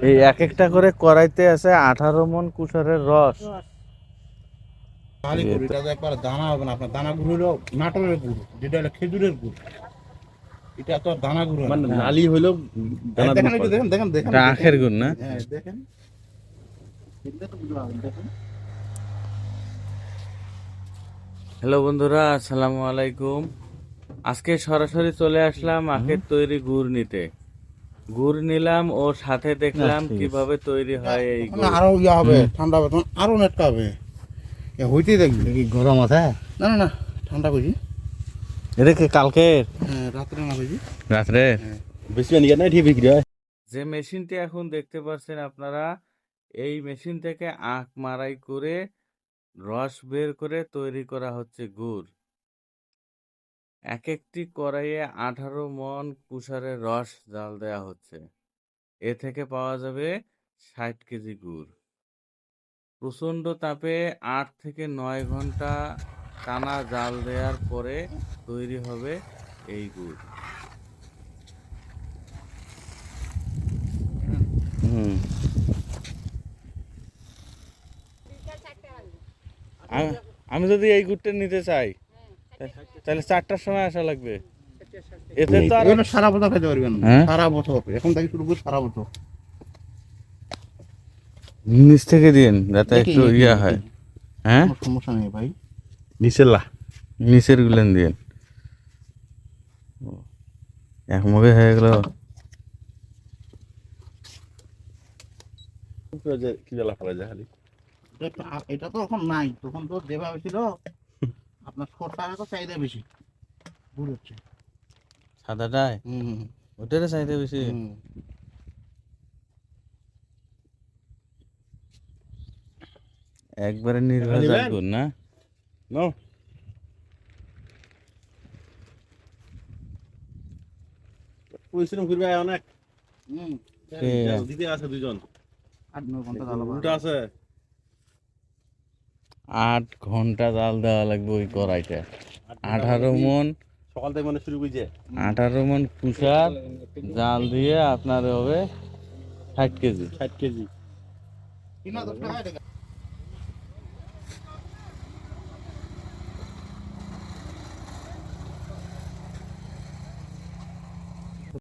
এই এক একটা করে কড়াইতে আছে 18 মণ কুশারের রস। তাহলে গুড়, এটা তো একবার দানা হবে না। আপনার দানা গুড় হলো নাটোরের গুড়, যেটা হলো খেজুরের গুড়। এটা তো আর দানা গুড় মানে নালি হইলো। দেখেন একটু, দেখেন দেখেন দেখেন এটা আখের গুড় না? হ্যাঁ দেখেন, এটা তো বুঝতে পারবেন, দেখেন। হ্যালো বন্ধুরা, আসসালামু আলাইকুম। আজকে সরাসরি চলে আসলাম আখের তৈরি গুড় নিতে। গুড় নিলাম ও সাথে দেখলাম কিভাবে তৈরি হয় এই তখন গুড়। আরো ইয়া হবে, ঠান্ডা হবে, তখন আরো নেটকা হবে। হইতেই দেখবি কি গরম আছে? না না না, ঠান্ডা করছি। এটা কি কালকের হ্যাঁ, রাত্রে না করছি। রাত্রে? বেশি বানিয়ে না, ঠিক বিক্রি হয়। যে মেশিনটি এখন দেখতে পাচ্ছেন আপনারা, এই মেশিন থেকে আখ মাড়াই করে রস বের করে তৈরি করা হচ্ছে গুড়। এক একটি কড়াইয়ে 18 মণ কুশারের রস জাল দেওয়া হচ্ছে। এ থেকে পাওয়া যাবে 60 কেজি গুড়। প্রচণ্ড তাপে 8 থেকে 9 ঘন্টা টানা জাল দেওয়ার পরে তৈরি হবে এই গুড়। আমি যদি এই গুড়টা নিতে চাই তাহলে 4টার সময় আসা লাগবে। এতে তো আর এগুলো সারা বছর খেতে পারবেন, হ্যাঁ? সারা বছর। এখন থেকে শুরু করে সারা বছর। নিচ থেকে দিন যাতে একটু ইয়া হয়। হ্যাঁ, কোনো সমস্যা নেই ভাই। নিচের গুলেন দিন। এক মুখে হয়ে গেল। কি জ্বালা ফেলা যায় খালি। এটা তো এখন নাই, তখন তো দেওয়া হয়েছিল। আপনার সরষার তো চাহিদা বেশি, গুড় হচ্ছে। সাদাটায় হুম ওটারও চাইতে বেশি। হুম। একবারে নির্ভেজাল গুড় না? পরিশ্রম করবে অনেক। কে? দিতে আছে দুজন, 8-9 ঘন্টা জ্বালা উল্টা আছে। 8 ঘন্টা জাল দেওয়া লাগবে ওই কড়াইতে। 18 মণ, সকাল থেকে মানে শুরু করছে। 18 মণ কুশার জাল দিয়ে আপনার হবে 60 কেজি। 60 কেজি। 3 10 টাকা